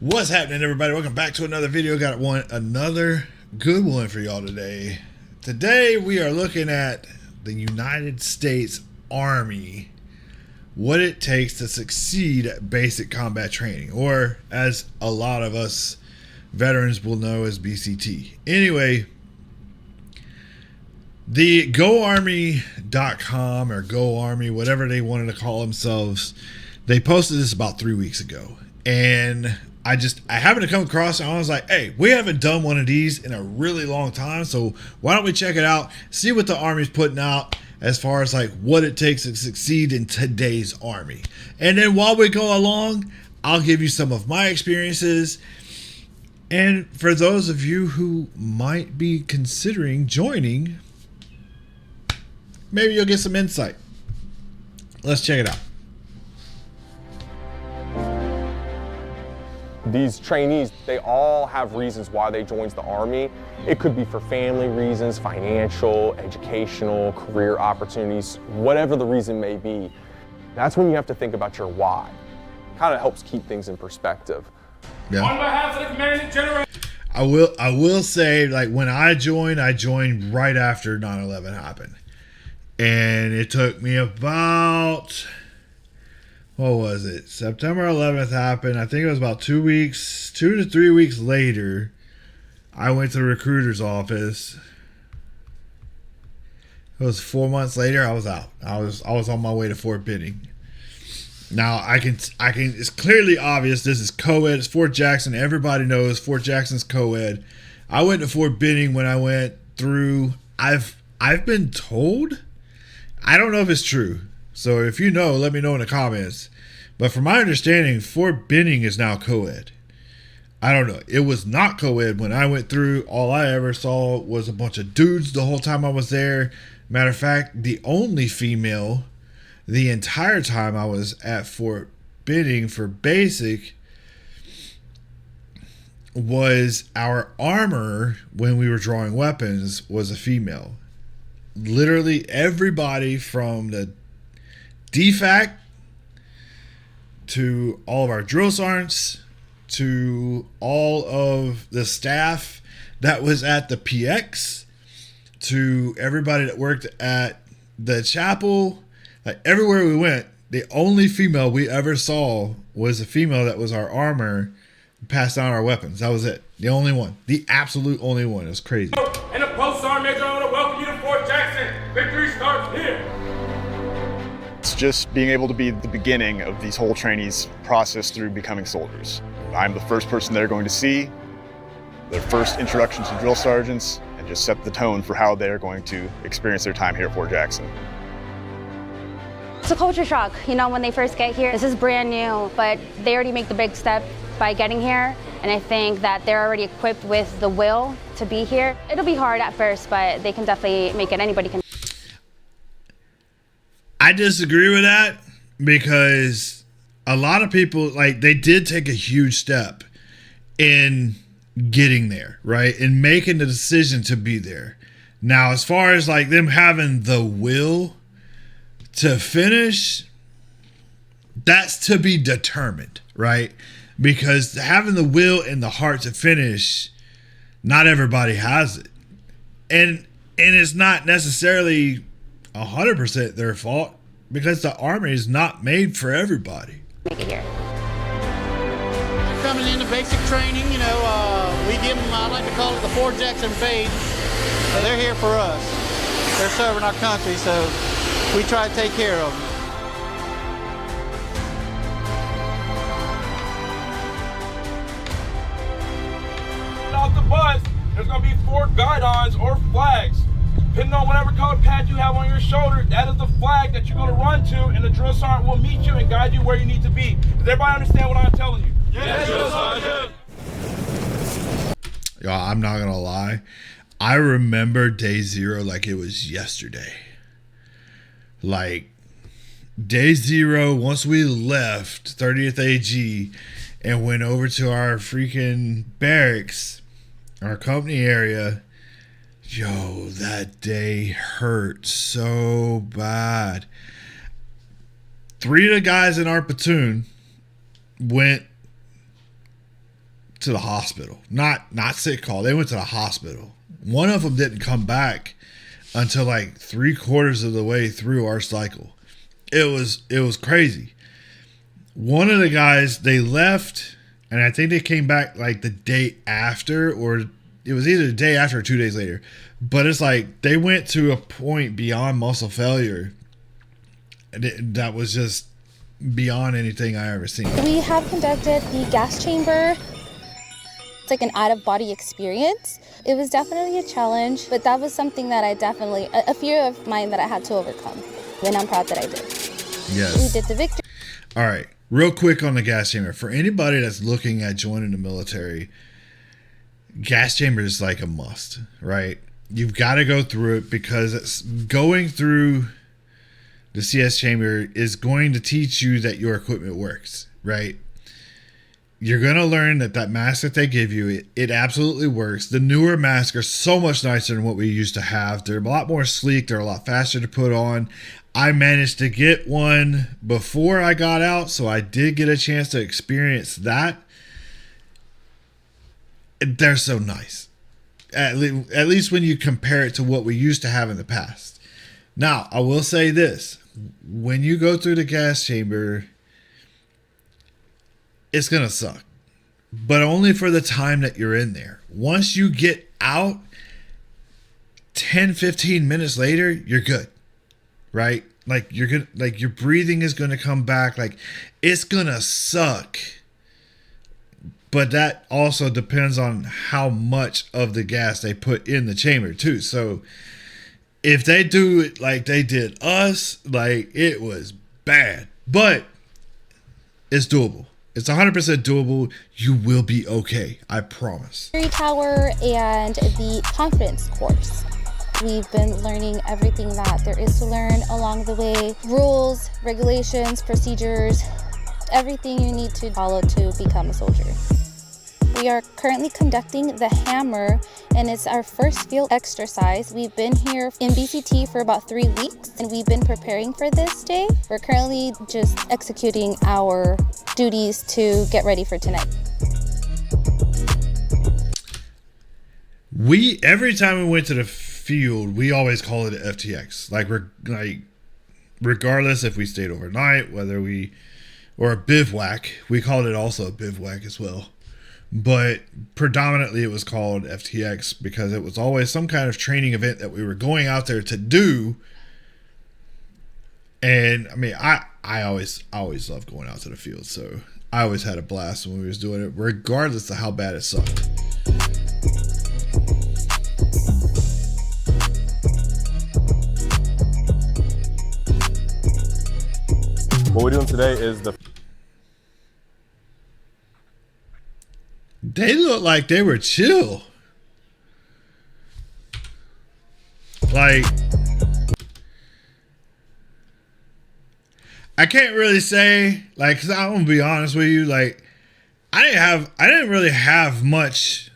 What's happening, everybody? Welcome back to another video. Got another good one for y'all today. Today we are looking at the United States Army, what it takes to succeed at basic combat training, or as a lot of us veterans will know as BCT. Anyway, the GoArmy.com or GoArmy, whatever they wanted to call themselves, they posted this about 3 weeks ago, and I happened to come across it, and I was like, hey, we haven't done one of these in a really long time, so why don't we check it out, see what the Army's putting out as far as like what it takes to succeed in today's Army. And then while we go along, I'll give you some of my experiences. And for those of you who might be considering joining, maybe you'll get some insight. Let's check it out. These trainees, they all have reasons why they joined the Army. It could be for family reasons, financial, educational, career opportunities, whatever the reason may be. That's when you have to think about your why. Kind of helps keep things in perspective. Yeah. On behalf of the commanding general, I will say, like, when I joined right after 9/11 happened. And it took me about, what was it? September 11th happened. I think it was about 2 to 3 weeks later. I went to the recruiter's office. It was 4 months later. I was out. I was on my way to Fort Benning. Now I can. It's clearly obvious. This is co-ed. It's Fort Jackson. Everybody knows Fort Jackson's co-ed. I went to Fort Benning when I went through. I've been told. I don't know if it's true. So if you know, let me know in the comments. But from my understanding, Fort Benning is now co-ed. I don't know. It was not co-ed when I went through. All I ever saw was a bunch of dudes the whole time I was there. Matter of fact, the only female the entire time I was at Fort Benning for basic was our armor when we were drawing weapons was a female. Literally everybody from the DFAC to all of our drill sergeants to all of the staff that was at the PX to everybody that worked at the chapel, like everywhere we went, the only female we ever saw was a female that was our armor, passed down our weapons. That was it. The only one. The absolute only one. It was crazy. and the Post Sergeant Major, I want to welcome you to Fort Jackson. Victory starts here. It's just being able to be the beginning of these whole trainees' process through becoming soldiers. I'm the first person they're going to see, their first introduction to drill sergeants, and just set the tone for how they're going to experience their time here at Fort Jackson. It's a culture shock, you know, when they first get here. This is brand new, but they already make the big step by getting here, and I think that they're already equipped with the will to be here. It'll be hard at first, but they can definitely make it. Anybody can. I disagree with that because a lot of people, like, they did take a huge step in getting there, right? In making the decision to be there. Now, as far as like them having the will to finish, that's to be determined, right? Because having the will and the heart to finish, not everybody has it. And it's not necessarily 100% their fault because the Army is not made for everybody. Make it here. Coming into basic training, you know, we give them, I like to call it the Fort Jackson Fade. So they're here for us. They're serving our country, so we try to take care of them. Off the bus, there's going to be 4 guidons or flags. Depending on whatever color pad you have on your shoulder, that is the flag that you're going to run to, and the drill sergeant will meet you and guide you where you need to be. Does everybody understand what I'm telling you? Yes, drill sergeant. Y'all, I'm not going to lie. I remember day 0 like it was yesterday. Like, day 0, once we left 30th AG and went over to our freaking barracks, our company area, yo, that day hurt so bad. 3 of the guys in our platoon went to the hospital. Not sick call. They went to the hospital. One of them didn't come back until like 3/4 of the way through our cycle. It was crazy. One of the guys, they left, and I think they came back like the day after, or it was either the day after or 2 days later. But it's like they went to a point beyond muscle failure that was just beyond anything I ever seen. We have conducted the gas chamber. It's like an out-of-body experience. It was definitely a challenge, but that was something that a fear of mine that I had to overcome. And I'm proud that I did. Yes. We did the victory. All right. Real quick on the gas chamber. For anybody that's looking at joining the military, gas chamber is like a must, right? You've got to go through it because going through the CS chamber is going to teach you that your equipment works, right? You're going to learn that mask that they give you, it absolutely works. The newer masks are so much nicer than what we used to have. They're a lot more sleek. They're a lot faster to put on. I managed to get one before I got out, so I did get a chance to experience that. They're so nice. At least when you compare it to what we used to have in the past. Now, I will say this. When you go through the gas chamber, it's going to suck. But only for the time that you're in there. Once you get out, 10, 15 minutes later, you're good. Right? Like you're good, like your breathing is going to come back. Like it's going to suck. But that also depends on how much of the gas they put in the chamber too. So if they do it like they did us, like it was bad, but it's doable. It's 100% doable. You will be okay. I promise. Tower and the confidence course. We've been learning everything that there is to learn along the way. Rules, regulations, procedures, everything you need to follow to become a soldier. We are currently conducting the hammer, and it's our first field exercise. We've been here in BCT for about 3 weeks, and we've been preparing for this day. We're currently just executing our duties to get ready for tonight. Every time we went to the field, we always call it an FTX. Regardless if we stayed overnight, or a bivouac, we called it also a bivouac as well. But predominantly it was called FTX because it was always some kind of training event that we were going out there to do. And I mean, I always loved going out to the field, so I always had a blast when we was doing it, regardless of how bad it sucked. What we're doing today is They looked like they were chill. Like, I can't really say, like, cause I'm gonna be honest with you, like, I didn't really have much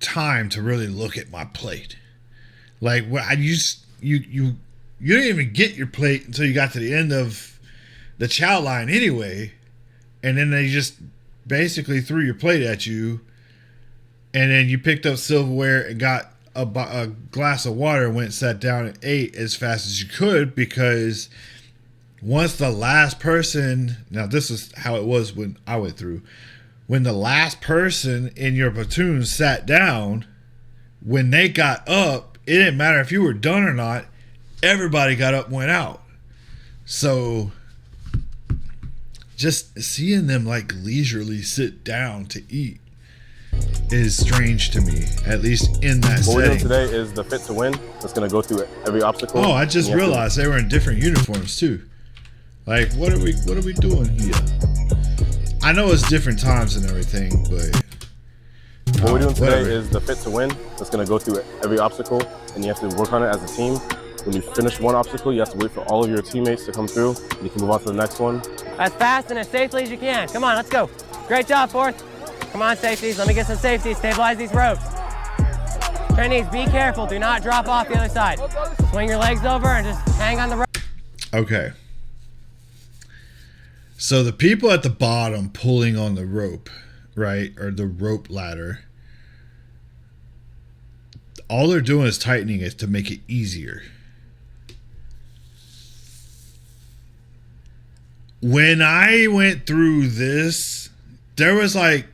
time to really look at my plate. Like, you didn't even get your plate until you got to the end of the chow line anyway, and then they just basically threw your plate at you, and then you picked up silverware and got a glass of water and went and sat down and ate as fast as you could, because once the last person, now this is how it was when I went through, when the last person in your platoon sat down, when they got up, it didn't matter if you were done or not, everybody got up and went out. So just seeing them like leisurely sit down to eat is strange to me, at least in that setting. What we're doing today is the fit to win. It's going to go through every obstacle. Oh, I just realized they were in different uniforms too. Like, what are we doing here? I know it's different times and everything, but what we're doing today is the fit to win. It's going to go through every obstacle, and you have to work on it as a team. When you finish one obstacle, you have to wait for all of your teammates to come through, and you can move on to the next one. As fast and as safely as you can. Come on, let's go. Great job, fourth. Come on, safeties. Let me get some safeties. Stabilize these ropes. Trainees, be careful. Do not drop off the other side. Swing your legs over and just hang on the rope. Okay. So the people at the bottom pulling on the rope right, or the rope ladder, all they're doing is tightening it to make it easier. When I went through this, there was like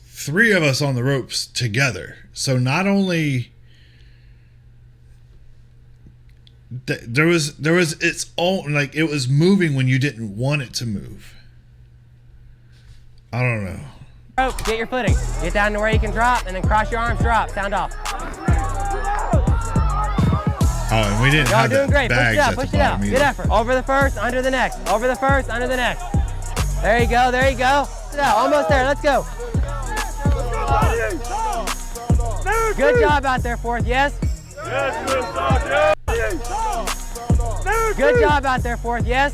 3 of us on the ropes together. So not only there was its own, like, it was moving when you didn't want it to move. I don't know. Rope, get your footing. Get down to where you can drop, and then cross your arms, drop, sound off. Oh, and we didn't Y'all have doing the great. bags at the Push it out. bottom Good either. effort. Over the first, under the next. Over the first, under the next. There you go. There you go. Push it out. Almost there. Let's go. Good job out there, fourth. Yes? Good job out there, fourth. Yes?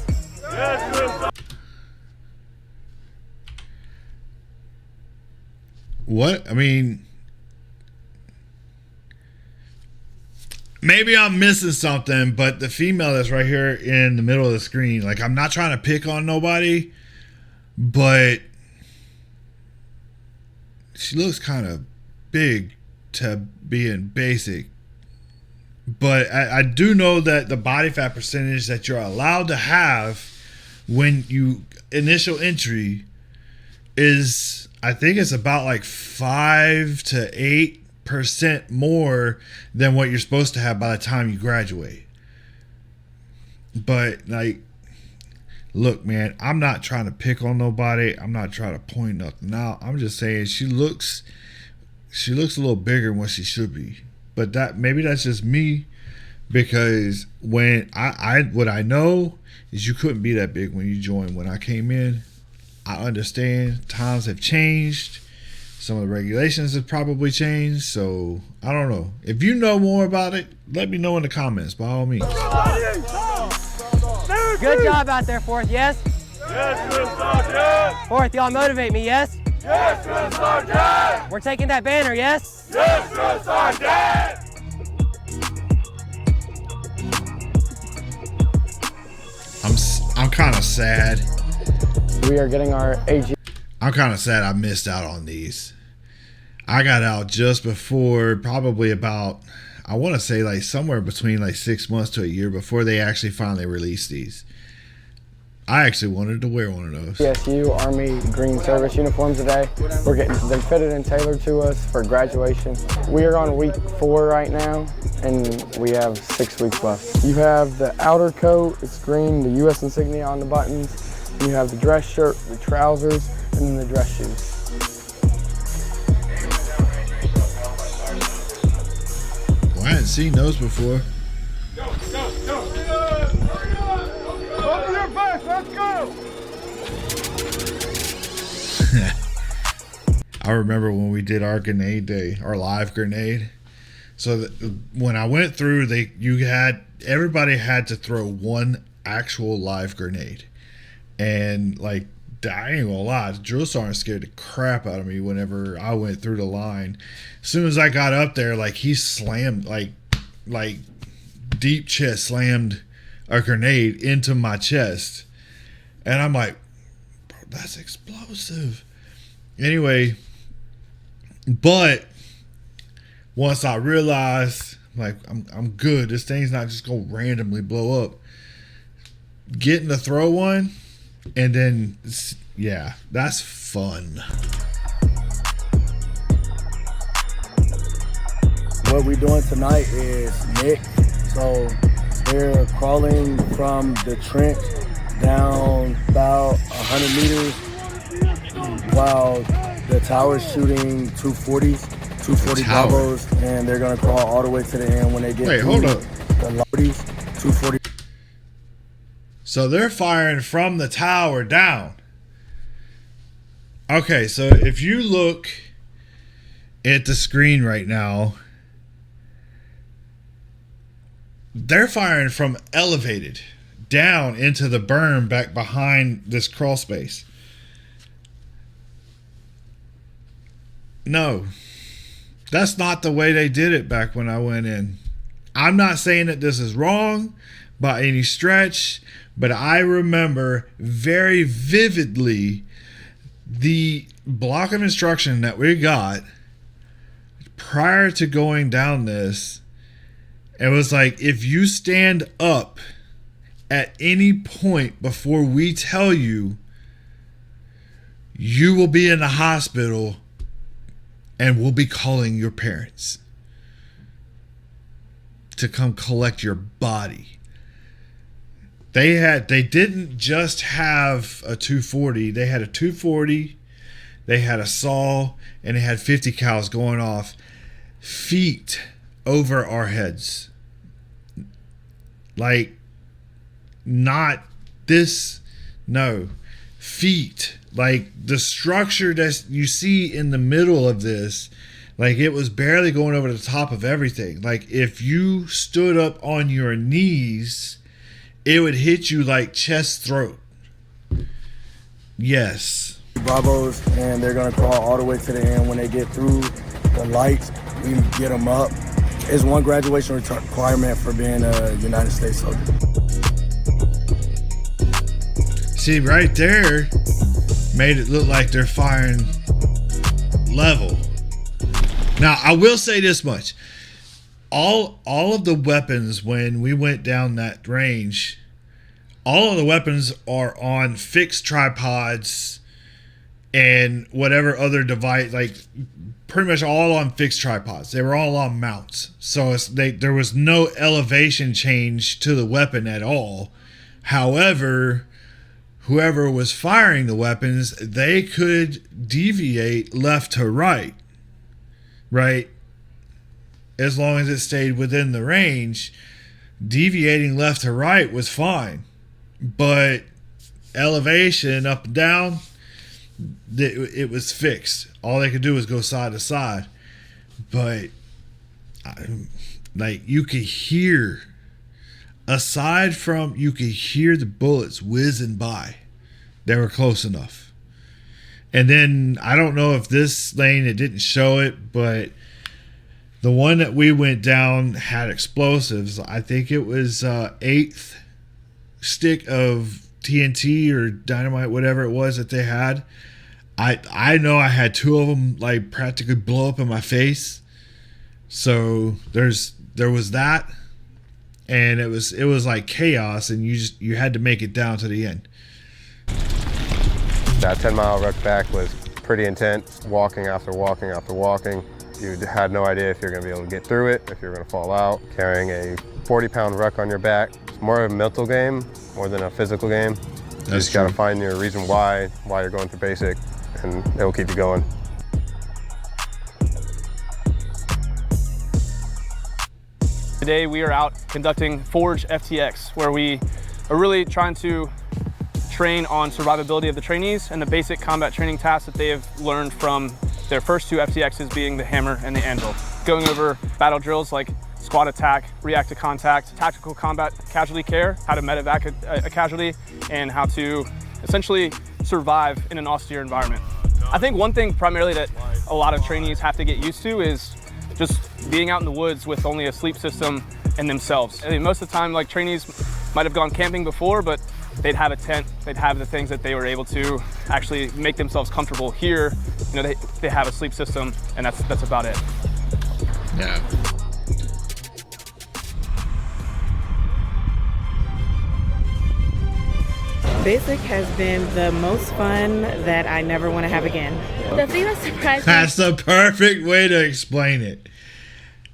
What? I mean, maybe I'm missing something, but the female that's right here in the middle of the screen, like, I'm not trying to pick on nobody, but she looks kind of big to being basic. But I do know that the body fat percentage that you're allowed to have when you initial entry is, I think it's about like 5 to 8% more than what you're supposed to have by the time you graduate. But, like, look, man, I'm not trying to pick on nobody. I'm not trying to point nothing out. I'm just saying she looks a little bigger than what she should be. But that, maybe that's just me, because when what I know is you couldn't be that big when you joined. When I came in, I understand times have changed. Some of the regulations have probably changed. So I don't know. If you know more about it, let me know in the comments, by all means. Good job out there, fourth. Yes? Yes, Mr. Sergeant. Fourth, y'all motivate me. Yes? Yes, Mr. Sergeant. We're taking that banner. Yes? Yes, Mr. Sergeant. I'm kind of sad. We are getting our AG. I'm kind of sad I missed out on these. I got out just before, probably about, I want to say like somewhere between like 6 months to a year before they actually finally released these. I actually wanted to wear one of those. CSU Army Green Service uniforms today. We're getting them fitted and tailored to us for graduation. We are on week 4 right now, and we have 6 weeks left. You have the outer coat, it's green, the U.S. insignia on the buttons. You have the dress shirt, the trousers, and then the dress shoes. Well, I hadn't seen those before. Open your back, let's go! I remember when we did our grenade day, our live grenade. So when I went through, everybody had to throw one actual live grenade. And like, I ain't gonna lie, the drill sergeant scared the crap out of me whenever I went through the line. As soon as I got up there, like, he slammed, like deep chest slammed a grenade into my chest. And I'm like, bro, that's explosive. Anyway, but once I realized, like, I'm good, this thing's not just gonna randomly blow up. Getting to throw one, and then, yeah, that's fun. What we're doing tonight is Nick. So they're crawling from the trench down about 100 meters while the tower's shooting 240 Bravos, and they're gonna crawl all the way to the end when they get. Wait, hold up. The 240. So they're firing from the tower down. Okay, so if you look at the screen right now, they're firing from elevated down into the berm back behind this crawl space. No, that's not the way they did it back when I went in. I'm not saying that this is wrong by any stretch, but I remember very vividly the block of instruction that we got prior to going down this, it was like, if you stand up at any point before we tell you, you will be in the hospital and we'll be calling your parents to come collect your body. They didn't just have a 240. They had a 240, they had a saw, and they had 50 cals going off feet over our heads. Like, not this, no, feet. Like, the structure that you see in the middle of this, like, it was barely going over the top of everything. Like, if you stood up on your knees, it would hit you like chest throat. Yes. Bravos, and they're gonna crawl all the way to the end. When they get through the lights, we get them up. It's one graduation requirement for being a United States soldier. See, right there made it look like they're firing level. Now, I will say this much. All of the weapons, when we went down that range, all of the weapons are on fixed tripods and whatever other device, like pretty much all on fixed tripods. They were all on mounts. So there was no elevation change to the weapon at all. However, whoever was firing the weapons, they could deviate left to right, right? As long as it stayed within the range. Deviating left to right was fine. But elevation up and down, it was fixed. All they could do was go side to side. But like, you could hear, aside from, you could hear the bullets whizzing by. They were close enough. And then, I don't know if this lane, it didn't show it, but the one that we went down had explosives. I think it was 8th stick of TNT or dynamite, whatever it was that they had. I know I had 2 of them like practically blow up in my face. So there was that, and it was like chaos, and you had to make it down to the end. That 10-mile ruck back was pretty intense. Walking after walking after walking. You had no idea if you're going to be able to get through it, if you're going to fall out. Carrying a 40-pound ruck on your back, it's more of a mental game more than a physical game. You just got to find your reason why you're going through basic, and it will keep you going. Today we are out conducting Forge FTX, where we are really trying to train on survivability of the trainees and the basic combat training tasks that they have learned from their first 2 FTXs, being the hammer and the anvil. Going over battle drills like squad attack, react to contact, tactical combat casualty care, how to medevac a casualty, and how to essentially survive in an austere environment. I think one thing primarily that a lot of trainees have to get used to is just being out in the woods with only a sleep system and themselves. I mean, most of the time, like, trainees might have gone camping before, but they'd have a tent, they'd have the things that they were able to actually make themselves comfortable. Here, you know, they have a sleep system, and that's about it. Yeah. Basic has been the most fun that I never want to have again. The thing that surprised me. That's the perfect way to explain it.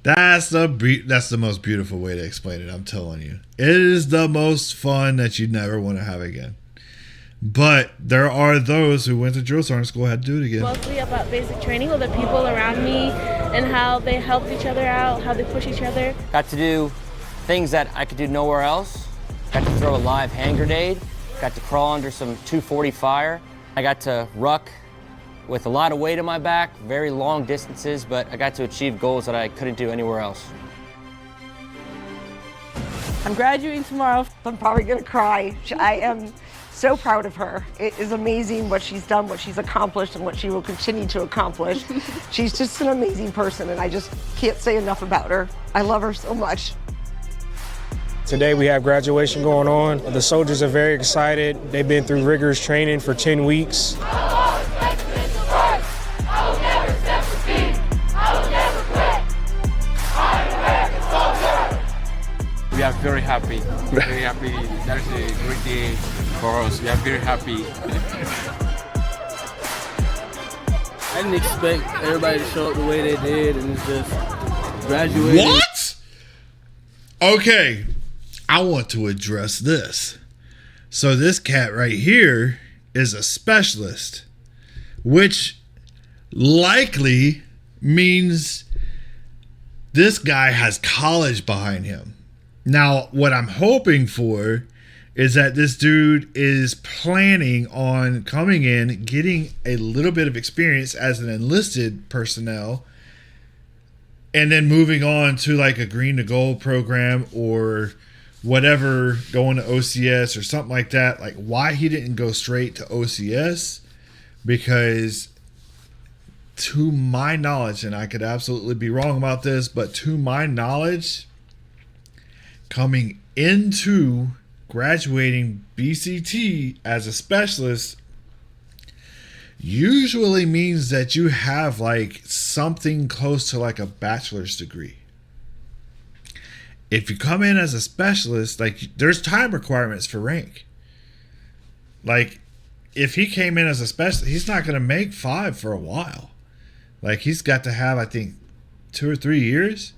That's the most beautiful way to explain it, I'm telling you. It is the most fun that you never want to have again. But there are those who went to drill sergeant school had to do it again. Mostly about basic training with the people around me and how they helped each other out, how they push each other. Got to do things that I could do nowhere else. Got to throw a live hand grenade. Got to crawl under some 240 fire. I got to ruck with a lot of weight on my back, very long distances, but I got to achieve goals that I couldn't do anywhere else. I'm graduating tomorrow. I'm probably gonna cry. I am so proud of her. It is amazing what she's done, what she's accomplished, and what she will continue to accomplish. She's just an amazing person, and I just can't say enough about her. I love her so much. Today we have graduation going on. The soldiers are very excited. They've been through rigorous training for 10 weeks. very happy. Very happy. That is a great day for us. We are very happy. I didn't expect everybody to show up the way they did, and it's just graduating. What? Okay, I want to address this. So this cat right here is a specialist, which likely means this guy has college behind him. Now, what I'm hoping for is that this dude is planning on coming in, getting a little bit of experience as an enlisted personnel, and then moving on to like a green to gold program or whatever, going to OCS or something like that. Like, why he didn't go straight to OCS? Because to my knowledge, and I could absolutely be wrong about this, but to my knowledge, coming into graduating BCT as a specialist usually means that you have like something close to like a bachelor's degree. If you come in as a specialist, like, there's time requirements for rank. Like, if he came in as a specialist, he's not going to make 5 for a while. Like, he's got to have, I think, 2 or 3 years.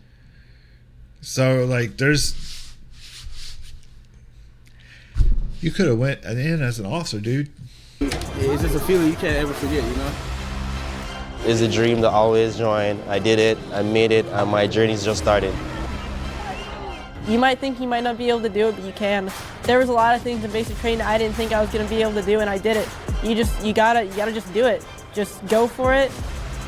So like, you could have went in as an officer, dude. It's just a feeling you can't ever forget, you know? It's a dream to always join. I did it, I made it, and my journey's just started. You might think you might not be able to do it, but you can. There was a lot of things in basic training I didn't think I was gonna be able to do, and I did it. You gotta just do it. Just go for it,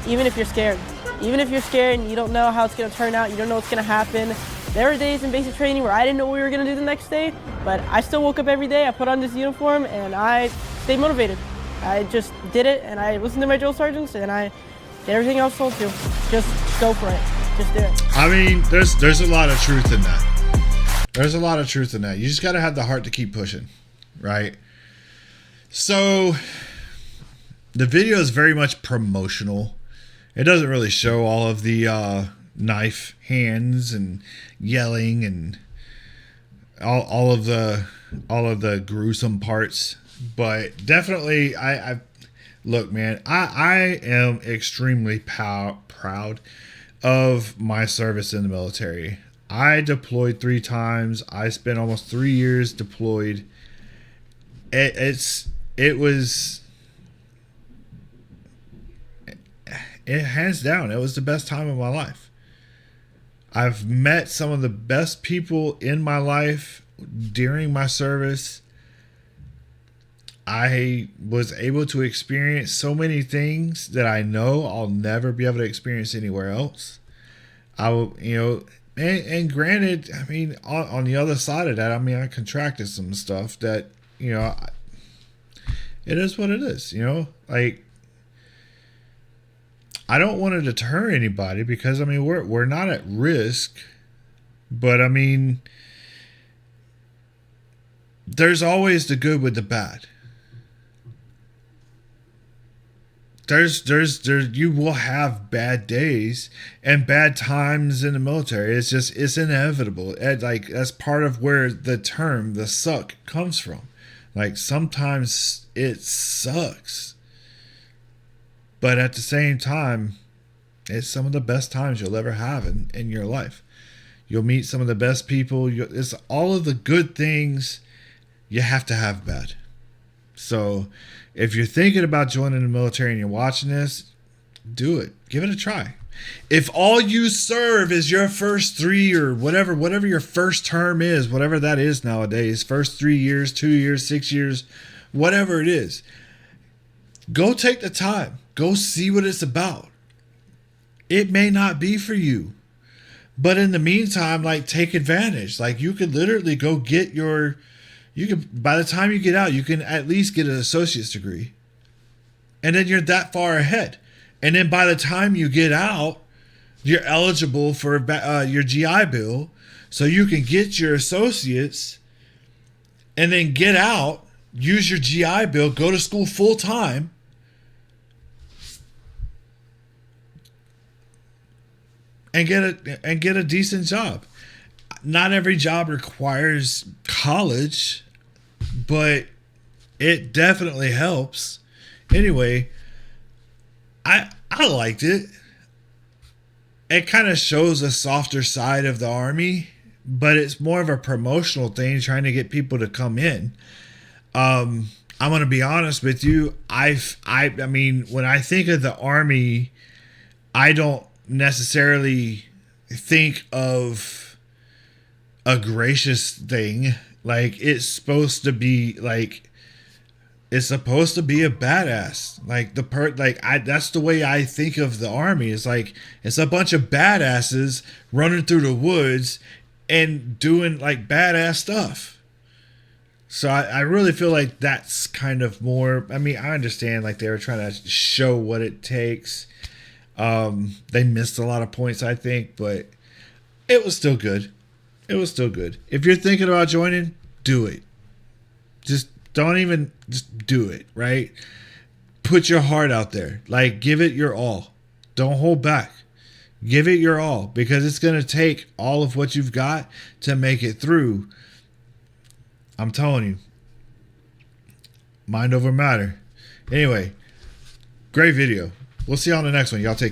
even if you're scared. Even if you're scared and you don't know how it's gonna turn out, you don't know what's gonna happen. There were days in basic training where I didn't know what we were gonna do the next day, but I still woke up every day, I put on this uniform, and I stayed motivated. I just did it, and I listened to my drill sergeants, and I did everything I was told to. Just go for it. Just do it. I mean, there's a lot of truth in that. There's a lot of truth in that. You just got to have the heart to keep pushing, right? So the video is very much promotional. It doesn't really show all of the knife hands and yelling and all of the gruesome parts, but definitely I look, man, I am extremely proud of my service in the military. I deployed 3 times. I spent almost 3 years deployed. Hands down, it was the best time of my life. I've met some of the best people in my life during my service. I was able to experience so many things that I know I'll never be able to experience anywhere else. I will, and granted, I mean, on the other side of that, I mean, I contracted some stuff that, it is what it is, like, I don't want to deter anybody because, I mean, we're not at risk, but I mean, there's always the good with the bad. You will have bad days and bad times in the military. It's inevitable. Like, that's part of where the term, the suck, comes from. Like, sometimes it sucks. But at the same time, it's some of the best times you'll ever have in your life. You'll meet some of the best people. It's all of the good things you have to have bad. So if you're thinking about joining the military and you're watching this, do it. Give it a try. If all you serve is your first 3 or whatever your first term is, whatever that is nowadays, first 3 years, 2 years, 6 years, whatever it is, go take the time. Go see what it's about. It may not be for you, but in the meantime, like, take advantage. Like, you could literally go get by the time you get out, you can at least get an associate's degree. And then you're that far ahead. And then by the time you get out, you're eligible for your GI Bill. So you can get your associates and then get out, use your GI Bill, go to school full time, and get a decent job. not every job requires college, but it definitely helps. Anyway, I liked it. It kind of shows a softer side of the Army, but it's more of a promotional thing, trying to get people to come in. I'm gonna be honest with you. I mean, when I think of the Army, I don't necessarily think of a gracious thing. Like, it's supposed to be like, it's supposed to be a badass. Like that's the way I think of the Army. It's like, it's a bunch of badasses running through the woods and doing like badass stuff. So I really feel like that's kind of more, I mean, I understand like they were trying to show what it takes. They missed a lot of points, I think, but it was still good. It was still good. If you're thinking about joining, do it. Just do it, right? Put your heart out there. Like, give it your all. Don't hold back. Give it your all, because it's going to take all of what you've got to make it through. I'm telling you. Mind over matter. Anyway, great video. We'll see you on the next one. Y'all take care.